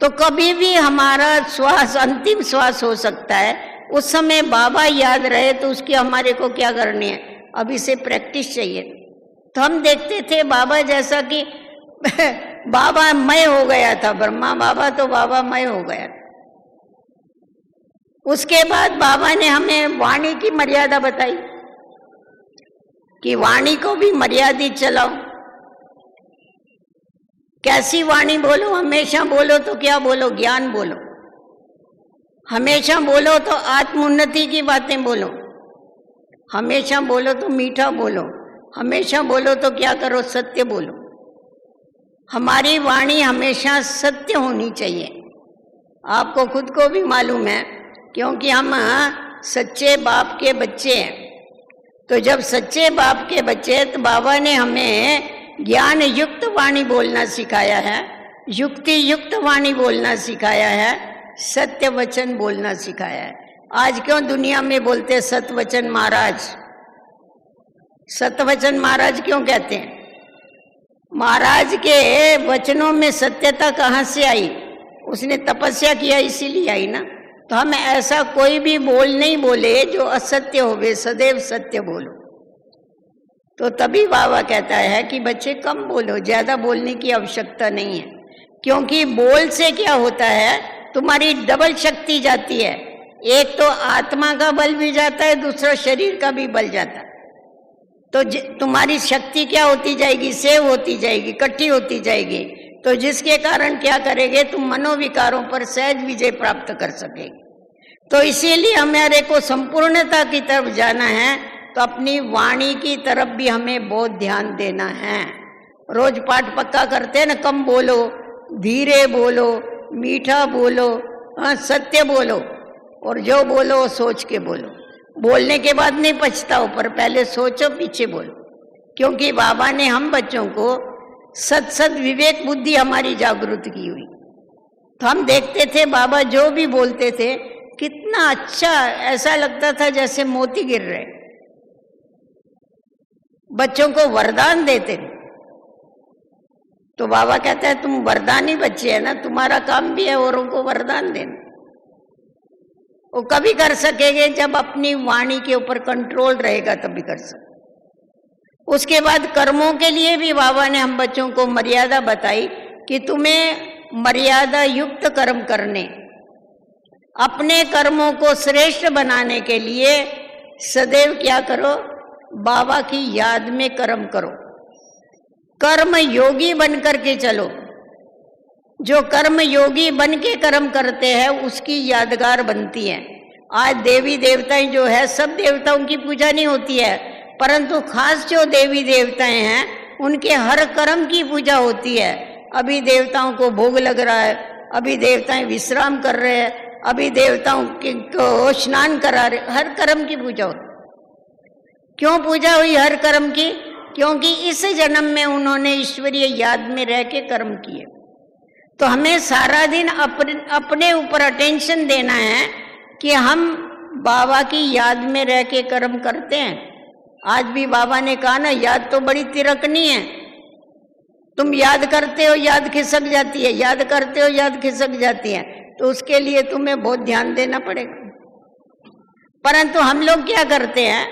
S1: तो कभी भी हमारा श्वास अंतिम श्वास हो सकता है। उस समय बाबा याद रहे तो उसकी हमारे को क्या करनी है, अब इसे प्रैक्टिस चाहिए। तो हम देखते थे बाबा जैसा कि बाबा मय हो गया था, ब्रह्मा बाबा तो बाबा मय हो गया। उसके बाद बाबा ने हमें वाणी की मर्यादा बताई कि वाणी को भी मर्यादित चलाओ। कैसी वाणी बोलो? हमेशा बोलो तो क्या बोलो? ज्ञान बोलो। हमेशा बोलो तो आत्मोन्नति की बातें बोलो। हमेशा बोलो तो मीठा बोलो। हमेशा बोलो तो क्या करो? सत्य बोलो। हमारी वाणी हमेशा सत्य होनी चाहिए। आपको खुद को भी मालूम है, क्योंकि हम सच्चे बाप के बच्चे हैं। तो जब सच्चे बाप के बच्चे, तो बाबा ने हमें ज्ञान युक्त वाणी बोलना सिखाया है, युक्ति युक्त वाणी बोलना सिखाया है, सत्य वचन बोलना सिखाया है। आज क्यों दुनिया में बोलते सत्य वचन महाराज? सत्य वचन महाराज क्यों कहते हैं? महाराज के वचनों में सत्यता कहाँ से आई? उसने तपस्या किया इसीलिए आई ना। तो हम ऐसा कोई भी बोल नहीं बोले जो असत्य होवे, सदैव सत्य बोलो। तो तभी बाबा कहता है कि बच्चे कम बोलो, ज्यादा बोलने की आवश्यकता नहीं है। क्योंकि बोल से क्या होता है, तुम्हारी डबल शक्ति जाती है। एक तो आत्मा का बल भी जाता है, दूसरा शरीर का भी बल जाता है। तो तुम्हारी शक्ति क्या होती जाएगी? सेव होती जाएगी, इकट्ठी होती जाएगी। तो जिसके कारण क्या करेंगे, तुम मनोविकारों पर सहज विजय प्राप्त कर सकेंगे। तो इसीलिए हमारे को संपूर्णता की तरफ जाना है, तो अपनी वाणी की तरफ भी हमें बहुत ध्यान देना है। रोज पाठ पक्का करते हैं ना, कम बोलो, धीरे बोलो, मीठा बोलो, सत्य बोलो, और जो बोलो सोच के बोलो। बोलने के बाद नहीं पछताओ, पर पहले सोचो, पीछे बोलो। क्योंकि बाबा ने हम बच्चों को सत विवेक बुद्धि हमारी जागृत की हुई। तो हम देखते थे बाबा जो भी बोलते थे कितना अच्छा, ऐसा लगता था जैसे मोती गिर रहे। बच्चों को वरदान देते थे। तो बाबा कहता है तुम वरदानी बच्चे है ना, तुम्हारा काम भी है औरों को वरदान देना। वो कभी कर सकेंगे जब अपनी वाणी के ऊपर कंट्रोल रहेगा, तभी कर सके। उसके बाद कर्मों के लिए भी बाबा ने हम बच्चों को मर्यादा बताई कि तुम्हें मर्यादा युक्त कर्म करने, अपने कर्मों को श्रेष्ठ बनाने के लिए सदैव क्या करो? बाबा की याद में कर्म करो। कर्म योगी बन करके चलो। जो कर्म योगी बन के कर्म करते हैं उसकी यादगार बनती है। आज देवी देवताएं जो है, सब देवताओं की पूजा नहीं होती है, परंतु खास जो देवी देवताएं हैं उनके हर कर्म की पूजा होती है। अभी देवताओं को भोग लग रहा है, अभी देवताएं विश्राम कर रहे हैं, अभी देवताओं को स्नान करा रहे, हर कर्म की पूजा होती। क्यों पूजा हुई हर कर्म की? क्योंकि इस जन्म में उन्होंने ईश्वरीय याद में रह के कर्म किए। तो हमें सारा दिन अपने ऊपर अटेंशन देना है कि हम बाबा की याद में रह के कर्म करते हैं। आज भी बाबा ने कहा ना, याद तो बड़ी तिरकनी है। तुम याद करते हो, याद खिसक जाती है, याद करते हो, याद खिसक जाती है। तो उसके लिए तुम्हें बहुत ध्यान देना पड़ेगा। परंतु हम लोग क्या करते हैं,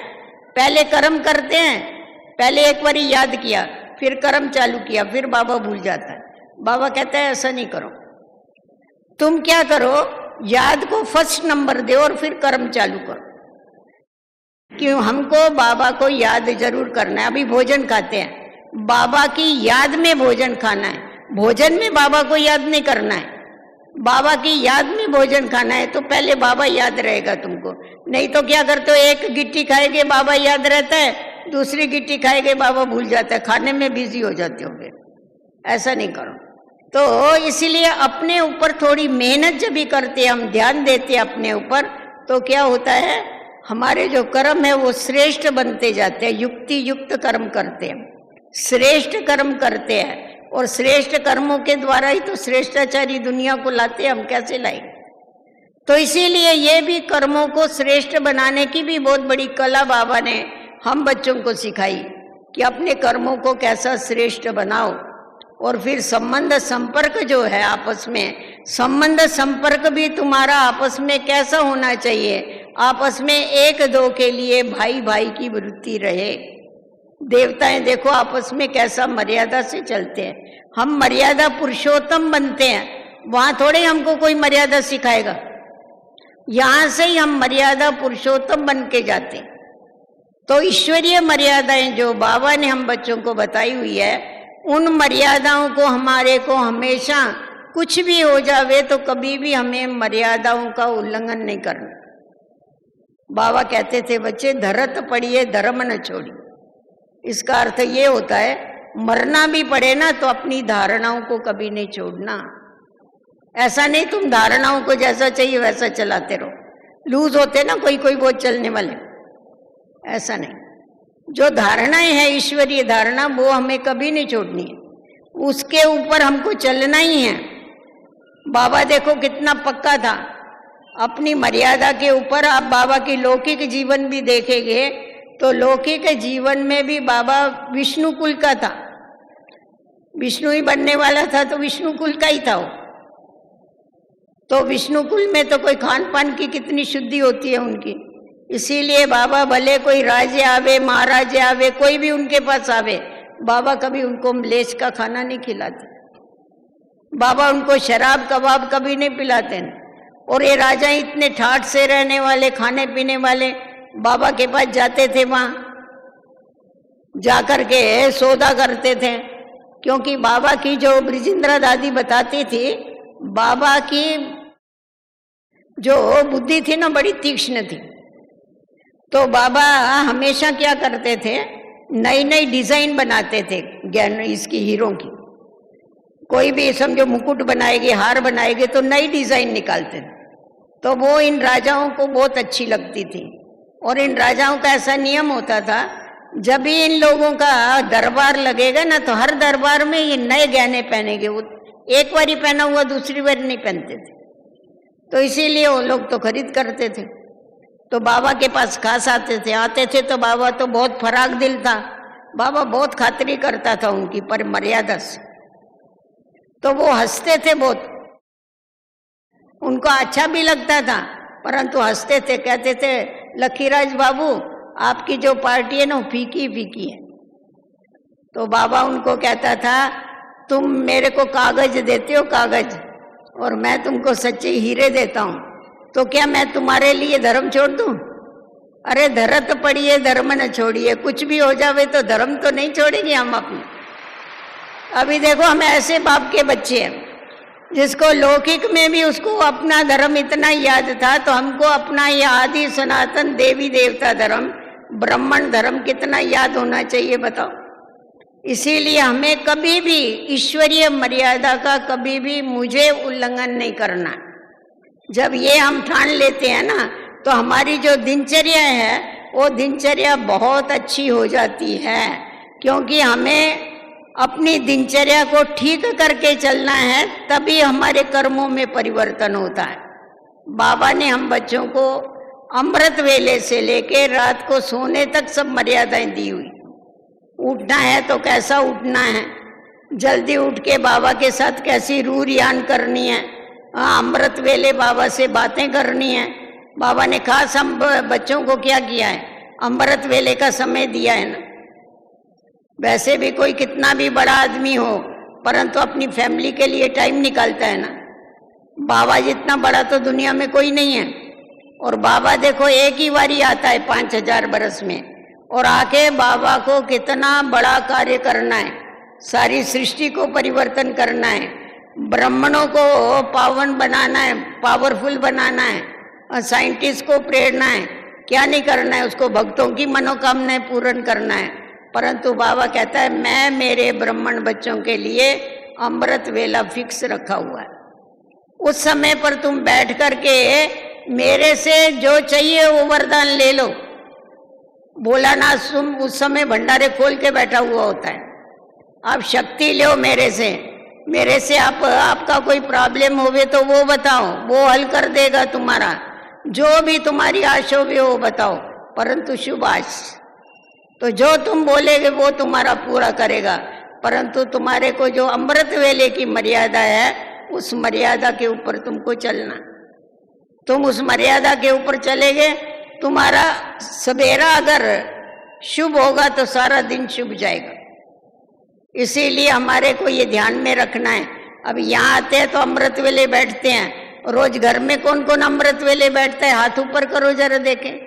S1: पहले कर्म करते हैं, पहले एक बार याद किया, फिर कर्म चालू किया, फिर बाबा भूल जाता है। बाबा कहता है ऐसा नहीं करो। तुम क्या करो, याद को फर्स्ट नंबर दो और फिर कर्म चालू करो। क्यों? हमको बाबा को याद जरूर करना है। अभी भोजन खाते हैं, बाबा की याद में भोजन खाना है। भोजन में बाबा को याद नहीं करना है, बाबा की याद में भोजन खाना है। तो पहले बाबा याद रहेगा तुमको। नहीं तो क्या करते हो, एक गिट्टी खाएंगे बाबा याद रहता है, दूसरी गिट्टी खाएंगे बाबा भूल जाता है, खाने में बिजी हो जाते हो। फिर ऐसा नहीं करो। तो इसीलिए अपने ऊपर थोड़ी मेहनत जब भी करते हैं, हम ध्यान देते हैं अपने ऊपर, तो क्या होता है, हमारे जो कर्म है वो श्रेष्ठ बनते जाते हैं। युक्ति युक्त कर्म करते हैं, श्रेष्ठ कर्म करते हैं, और श्रेष्ठ कर्मों के द्वारा ही तो श्रेष्ठाचारी दुनिया को लाते हैं। हम कैसे लाएंगे? तो इसीलिए ये भी कर्मों को श्रेष्ठ बनाने की भी बहुत बड़ी कला बाबा ने हम बच्चों को सिखाई कि अपने कर्मों को कैसा श्रेष्ठ बनाओ। और फिर संबंध संपर्क जो है आपस में, संबंध संपर्क भी तुम्हारा आपस में कैसा होना चाहिए, आपस में एक दो के लिए भाई भाई की वृत्ति रहे। देवताएं देखो आपस में कैसा मर्यादा से चलते हैं। हम मर्यादा पुरुषोत्तम बनते हैं, वहां थोड़े हमको कोई मर्यादा सिखाएगा, यहां से ही हम मर्यादा पुरुषोत्तम बन के जाते हैं। तो ईश्वरीय मर्यादाएं जो बाबा ने हम बच्चों को बताई हुई है, उन मर्यादाओं को हमारे को हमेशा कुछ भी हो जावे तो कभी भी हमें मर्यादाओं का उल्लंघन नहीं करना। बाबा कहते थे बच्चे धरत पड़िए धर्म न छोड़िए। इसका अर्थ ये होता है मरना भी पड़े ना तो अपनी धारणाओं को कभी नहीं छोड़ना। ऐसा नहीं तुम धारणाओं को जैसा चाहिए वैसा चलाते रहो, लूज होते ना कोई कोई बहुत चलने वाले, ऐसा नहीं। जो धारणाएं हैं ईश्वरीय धारणा वो हमें कभी नहीं छोड़नी है, उसके ऊपर हमको चलना ही है। बाबा देखो कितना पक्का था अपनी मर्यादा के ऊपर। आप बाबा की लौकिक जीवन भी देखेंगे तो लौकिक जीवन में भी बाबा विष्णु कुल का था, विष्णु ही बनने वाला था तो विष्णु कुल का ही था वो। तो विष्णु कुल में तो कोई खान पान की कितनी शुद्धि होती है उनकी, इसीलिए बाबा भले कोई राजे आवे महाराजे आवे कोई भी उनके पास आवे, बाबा कभी उनको मलेच्छ का खाना नहीं खिलाते, बाबा उनको शराब कबाब कभी नहीं पिलाते। और ये राजा इतने ठाठ से रहने वाले खाने पीने वाले बाबा के पास जाते थे, वहां जाकर के सौदा करते थे। क्योंकि बाबा की जो ब्रिजेंद्रा दादी बताती थी, बाबा की जो बुद्धि थी ना बड़ी तीक्ष्ण थी। तो बाबा हमेशा क्या करते थे, नई नई डिजाइन बनाते थे ज्ञान इसकी हीरों की। कोई भी समझो मुकुट बनाएगी हार बनाएगी तो नई डिजाइन निकालते थे। तो वो इन राजाओं को बहुत अच्छी लगती थी। और इन राजाओं का ऐसा नियम होता था, जब भी इन लोगों का दरबार लगेगा ना तो हर दरबार में ये नए गहने पहनेंगे। वो एक बार ही पहना हुआ दूसरी बार नहीं पहनते थे, तो इसीलिए वो लोग तो खरीद करते थे। तो बाबा के पास खास आते थे तो बाबा तो बहुत फराक दिल था, बाबा बहुत खातिरी करता था उनकी पर मर्यादा से। तो वो हंसते थे बहुत, उनको अच्छा भी लगता था परंतु हंसते थे, कहते थे लखीराज बाबू आपकी जो पार्टी है ना फीकी फीकी है। तो बाबा उनको कहता था तुम मेरे को कागज देते हो कागज, और मैं तुमको सच्चे हीरे देता हूं, तो क्या मैं तुम्हारे लिए धर्म छोड़ दूं? अरे धरत पड़िए धर्म न छोड़िए, कुछ भी हो जावे तो धर्म तो नहीं छोड़ेंगे हम अपने। अभी देखो हम ऐसे बाप के बच्चे हैं जिसको लौकिक में भी उसको अपना धर्म इतना याद था, तो हमको अपना ये आदि सनातन देवी देवता धर्म ब्राह्मण धर्म कितना याद होना चाहिए बताओ। इसीलिए हमें कभी भी ईश्वरीय मर्यादा का कभी भी मुझे उल्लंघन नहीं करना। जब ये हम ठान लेते हैं ना तो हमारी जो दिनचर्या है वो दिनचर्या बहुत अच्छी हो जाती है, क्योंकि हमें अपनी दिनचर्या को ठीक करके चलना है, तभी हमारे कर्मों में परिवर्तन होता है। बाबा ने हम बच्चों को अमृत वेले से लेके रात को सोने तक सब मर्यादाएं दी हुई। उठना है तो कैसा उठना है, जल्दी उठ के बाबा के साथ कैसी रूह रियान करनी है, अमृत वेले बाबा से बातें करनी है। बाबा ने खास हम बच्चों को क्या किया है, अमृत वेले का समय दिया है ना। वैसे भी कोई कितना भी बड़ा आदमी हो परंतु अपनी फैमिली के लिए टाइम निकालता है ना। बाबा जितना बड़ा तो दुनिया में कोई नहीं है, और बाबा देखो एक ही बारी आता है 5000 बरस में, और आके बाबा को कितना बड़ा कार्य करना है, सारी सृष्टि को परिवर्तन करना है, ब्राह्मणों को पावन बनाना है, पावरफुल बनाना है, और साइंटिस्ट को प्रेरणा है, क्या नहीं करना है, उसको भक्तों की मनोकामनाएं पूर्ण करना है। परंतु बाबा कहता है मैं मेरे ब्राह्मण बच्चों के लिए अमृत वेला फिक्स रखा हुआ है, उस समय पर तुम बैठ करके मेरे से जो चाहिए वो वरदान ले लो। बोला ना तुम उस समय भंडारे खोल के बैठा हुआ होता है, आप शक्ति लो मेरे से आपका कोई प्रॉब्लम होवे तो वो बताओ, वो हल कर देगा तुम्हारा, जो भी तुम्हारी आश होवे वो बताओ, परंतु शुभ आश, तो जो तुम बोलेगे वो तुम्हारा पूरा करेगा। परंतु तुम्हारे को जो अमृत वेले की मर्यादा है उस मर्यादा के ऊपर तुमको चलना, तुम उस मर्यादा के ऊपर चलेगे तुम्हारा सवेरा अगर शुभ होगा तो सारा दिन शुभ जाएगा। इसीलिए हमारे को ये ध्यान में रखना है। अब यहाँ आते हैं तो अमृत वेले बैठते हैं। रोज घर में कौन कौन अमृत वेले बैठता है? हाथ ऊपर करो जरा देखें।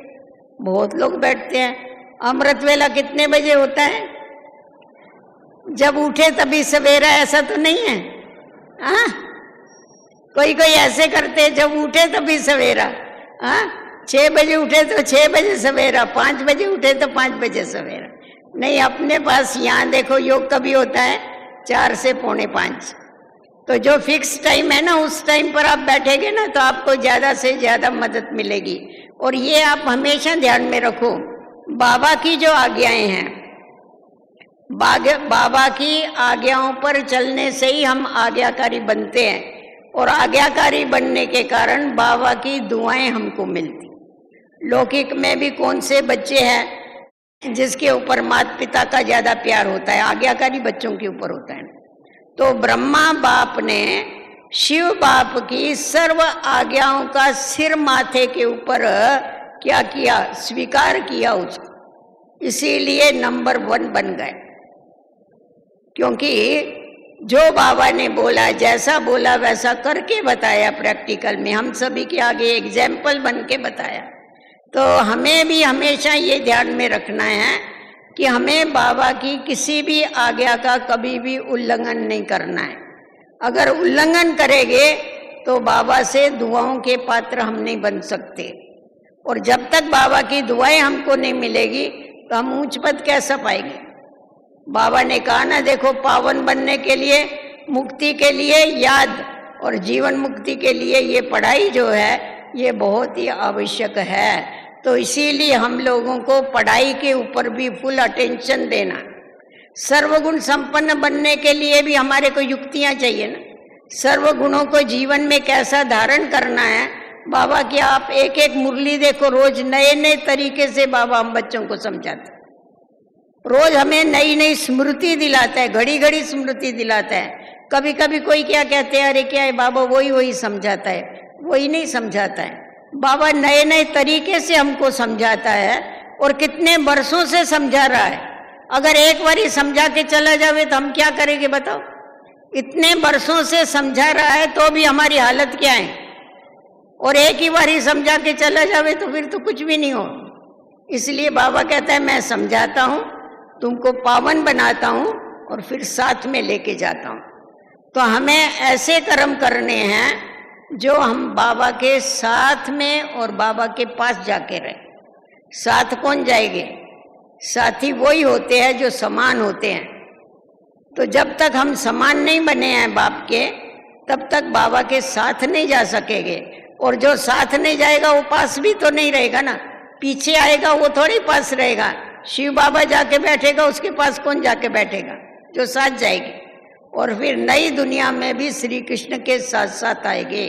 S1: बहुत लोग बैठते हैं। अमृत वेला कितने बजे होता है? जब उठे तभी सवेरा, ऐसा तो नहीं है। हाँ, कोई कोई ऐसे करते हैं जब उठे तभी सवेरा। हाँ, 6 बजे उठे तो 6 बजे सवेरा, 5 बजे उठे तो 5 बजे सवेरा। नहीं, अपने पास यहाँ देखो योग कभी होता है 4 से 4:45। तो जो फिक्स टाइम है ना, उस टाइम पर आप बैठेंगे ना तो आपको ज्यादा से ज्यादा मदद मिलेगी। और ये आप हमेशा ध्यान में रखो, बाबा की जो आज्ञाएं हैं, बाबा की आज्ञाओं पर चलने से ही हम आज्ञाकारी बनते हैं। और आज्ञाकारी बनने के कारण बाबा की दुआएं हमको मिलती। लौकिक में भी कौन से बच्चे हैं जिसके ऊपर माता पिता का ज्यादा प्यार होता है? आज्ञाकारी बच्चों के ऊपर होता है। तो ब्रह्मा बाप ने शिव बाप की सर्व आज्ञाओं का सिर माथे के ऊपर क्या किया? स्वीकार किया उसको। इसीलिए नंबर 1 बन गए। क्योंकि जो बाबा ने बोला, जैसा बोला वैसा करके बताया, प्रैक्टिकल में हम सभी के आगे एग्जाम्पल बन के बताया। तो हमें भी हमेशा ये ध्यान में रखना है कि हमें बाबा की किसी भी आज्ञा का कभी भी उल्लंघन नहीं करना है। अगर उल्लंघन करेंगे तो बाबा से दुआओं के पात्र हम नहीं बन सकते। और जब तक बाबा की दुआएं हमको नहीं मिलेगी तो हम ऊंच पद कैसा पाएंगे? बाबा ने कहा ना, देखो, पावन बनने के लिए, मुक्ति के लिए याद और जीवन मुक्ति के लिए ये पढ़ाई जो है ये बहुत ही आवश्यक है। तो इसीलिए हम लोगों को पढ़ाई के ऊपर भी फुल अटेंशन देना। सर्वगुण संपन्न बनने के लिए भी हमारे को युक्तियां चाहिए ना। सर्वगुणों को जीवन में कैसा धारण करना है, बाबा की आप एक एक मुरली देखो, रोज नए नए तरीके से बाबा हम बच्चों को समझाते हैं। रोज हमें नई नई स्मृति दिलाता है, घड़ी घड़ी स्मृति दिलाता है। कभी कभी कोई क्या कहते हैं, अरे क्या है बाबा वही समझाता है। वही नहीं समझाता है, बाबा नए नए तरीके से हमको समझाता है। और कितने वर्षों से समझा रहा है। अगर एक बार ही समझा के चला जावे तो हम क्या करेंगे बताओ? इतने वर्षों से समझा रहा है तो भी हमारी हालत क्या है? और एक ही बार ही समझा के चला जावे तो फिर तो कुछ भी नहीं हो। इसलिए बाबा कहता है मैं समझाता हूँ, तुमको पावन बनाता हूँ और फिर साथ में लेके जाता हूँ। तो हमें ऐसे कर्म करने हैं जो हम बाबा के साथ में और बाबा के पास जाके रहे। साथ कौन जाएंगे? साथी वही होते हैं जो समान होते हैं। तो जब तक हम समान नहीं बने हैं बाप के, तब तक बाबा के साथ नहीं जा सकेंगे। और जो साथ नहीं जाएगा वो पास भी तो नहीं रहेगा ना, पीछे आएगा वो थोड़ी पास रहेगा। शिव बाबा जाके बैठेगा, उसके पास कौन जाके बैठेगा? जो साथ जाएगी। और फिर नई दुनिया में भी श्री कृष्ण के साथ साथ आएंगे।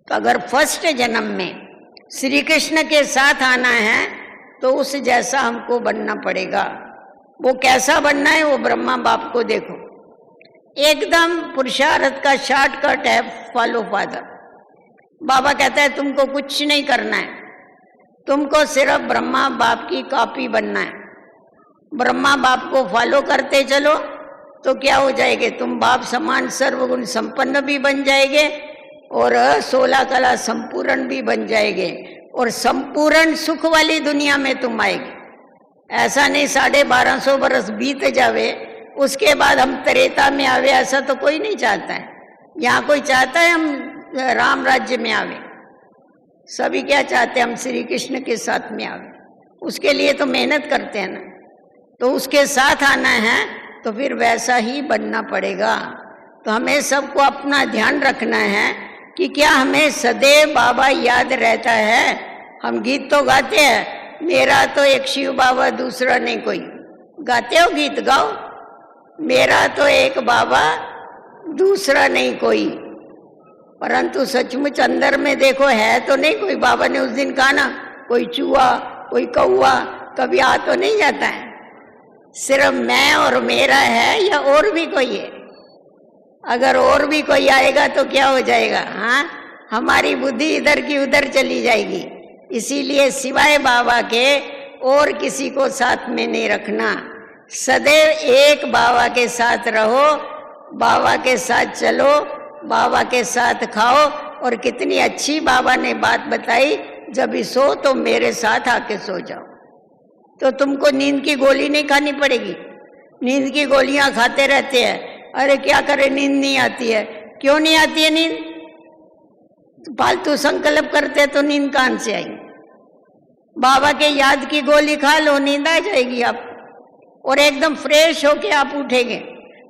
S1: तो अगर फर्स्ट जन्म में श्री कृष्ण के साथ आना है तो उस जैसा हमको बनना पड़ेगा। वो कैसा बनना है वो ब्रह्मा बाप को देखो, एकदम पुरुषार्थ का शॉर्टकट है, फॉलो फादर। बाबा कहता है तुमको कुछ नहीं करना है, तुमको सिर्फ ब्रह्मा बाप की कॉपी बनना है। ब्रह्मा बाप को फॉलो करते चलो तो क्या हो जाएंगे? तुम बाप समान सर्वगुण संपन्न भी बन जाएंगे और 16 कला संपूर्ण भी बन जाएंगे। और संपूर्ण सुख वाली दुनिया में तुम आएंगे। ऐसा नहीं 1250 बरस बीत जावे उसके बाद हम त्रेता में आवे, ऐसा तो कोई नहीं चाहता है। यहाँ कोई चाहता है हम राम राज्य में आवे? सभी क्या चाहते हैं? हम श्री कृष्ण के साथ में आवे। उसके लिए तो मेहनत करते हैं ना। तो उसके साथ आना है तो फिर वैसा ही बनना पड़ेगा। तो हमें सबको अपना ध्यान रखना है कि क्या हमें सदैव बाबा याद रहता है। हम गीत तो गाते हैं, मेरा तो एक शिव बाबा दूसरा नहीं कोई। गाते हो गीत? गाओ, मेरा तो एक बाबा दूसरा नहीं कोई। परंतु सचमुच अंदर में देखो है तो नहीं कोई। बाबा ने उस दिन कहा ना, कोई चूहा कोई कौआ कभी आ तो नहीं जाता है। सिर्फ मैं और मेरा है या और भी कोई है? अगर और भी कोई आएगा तो क्या हो जाएगा? हाँ, हमारी बुद्धि इधर की उधर चली जाएगी। इसीलिए सिवाय बाबा के और किसी को साथ में नहीं रखना। सदैव एक बाबा के साथ रहो, बाबा के साथ चलो, बाबा के साथ खाओ। और कितनी अच्छी बाबा ने बात बताई, जब भी सो तो मेरे साथ आके सो जाओ, तो तुमको नींद की गोली नहीं खानी पड़ेगी। नींद की गोलियां खाते रहते हैं, अरे क्या करे नींद नहीं आती है। क्यों नहीं आती है नींद? फालतू संकल्प करते तो नींद कहां से आएगी? बाबा के याद की गोली खा लो, नींद आ जाएगी आप, और एकदम फ्रेश होके आप उठेंगे।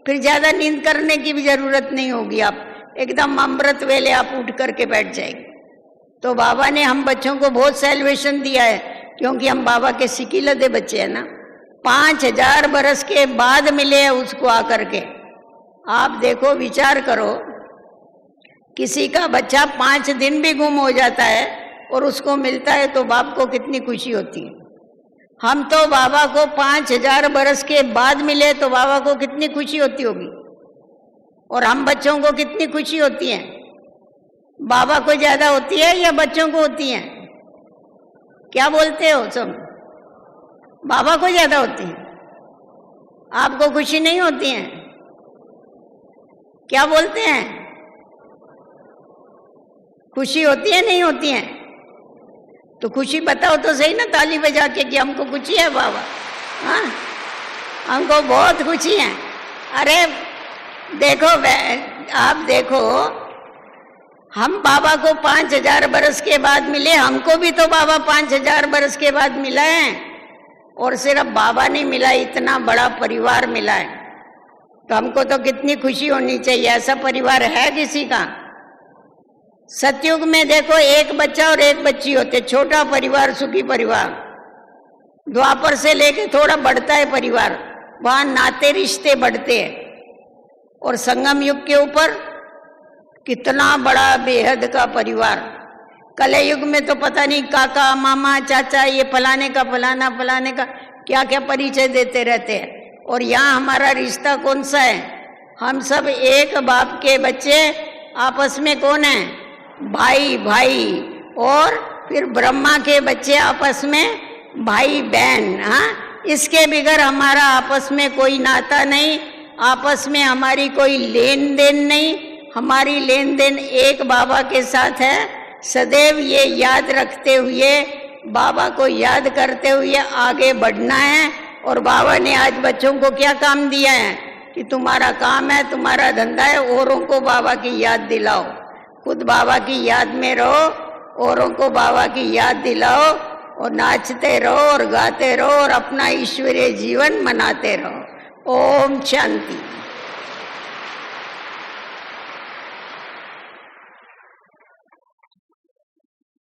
S1: फिर ज्यादा नींद करने की भी जरूरत नहीं होगी, आप एकदम अमृत वेले आप उठ करके बैठ जाएंगे। तो बाबा ने हम बच्चों को बहुत सेलिब्रेशन दिया है, क्योंकि हम बाबा के सिकीलदे बच्चे हैं ना। 5000 बरस के बाद मिले हैं उसको आकर के। आप देखो, विचार करो, किसी का बच्चा 5 दिन भी गुम हो जाता है और उसको मिलता है तो बाप को कितनी खुशी होती है। हम तो बाबा को 5000 बरस के बाद मिले तो बाबा को कितनी खुशी होती होगी, और हम बच्चों को कितनी खुशी होती है। बाबा को ज्यादा होती है या बच्चों को होती है? क्या बोलते हो सब? बाबा को ज्यादा होती है, आपको खुशी नहीं होती है? क्या बोलते हैं? खुशी होती है नहीं होती है? तो खुशी बताओ तो सही ना, ताली बजा के कि हमको खुशी है बाबा। हाँ, हमको बहुत खुशी है। अरे देखो, आप देखो, हम बाबा को 5000 बरस के बाद मिले, हमको भी तो बाबा 5000 बरस के बाद मिला है। और सिर्फ बाबा नहीं मिला, इतना बड़ा परिवार मिला है, तो हमको तो कितनी खुशी होनी चाहिए। ऐसा परिवार है किसी का? सतयुग में देखो, एक बच्चा और एक बच्ची होते, छोटा परिवार, सुखी परिवार। द्वापर से लेके थोड़ा बढ़ता है परिवार, वहां नाते रिश्ते बढ़ते हैं। और संगम युग के ऊपर कितना बड़ा बेहद का परिवार। कलयुग में तो पता नहीं काका मामा चाचा, ये फलाने का फलाना, फलाने का क्या क्या परिचय देते रहते हैं। और यहाँ हमारा रिश्ता कौन सा है? हम सब एक बाप के बच्चे, आपस में कौन है? भाई भाई। और फिर ब्रह्मा के बच्चे आपस में भाई बहन। हाँ, इसके बगैर हमारा आपस में कोई नाता नहीं, आपस में हमारी कोई लेन देन नहीं। हमारी लेन देन एक बाबा के साथ है। सदैव ये याद रखते हुए, बाबा को याद करते हुए आगे बढ़ना है। और बाबा ने आज बच्चों को क्या काम दिया है कि तुम्हारा काम है, तुम्हारा धंधा है, औरों को बाबा की याद दिलाओ। खुद बाबा की याद में रहो, औरों को बाबा की याद दिलाओ, और नाचते रहो और गाते रहो और अपना ईश्वरीय जीवन मनाते रहो। ओम शांति।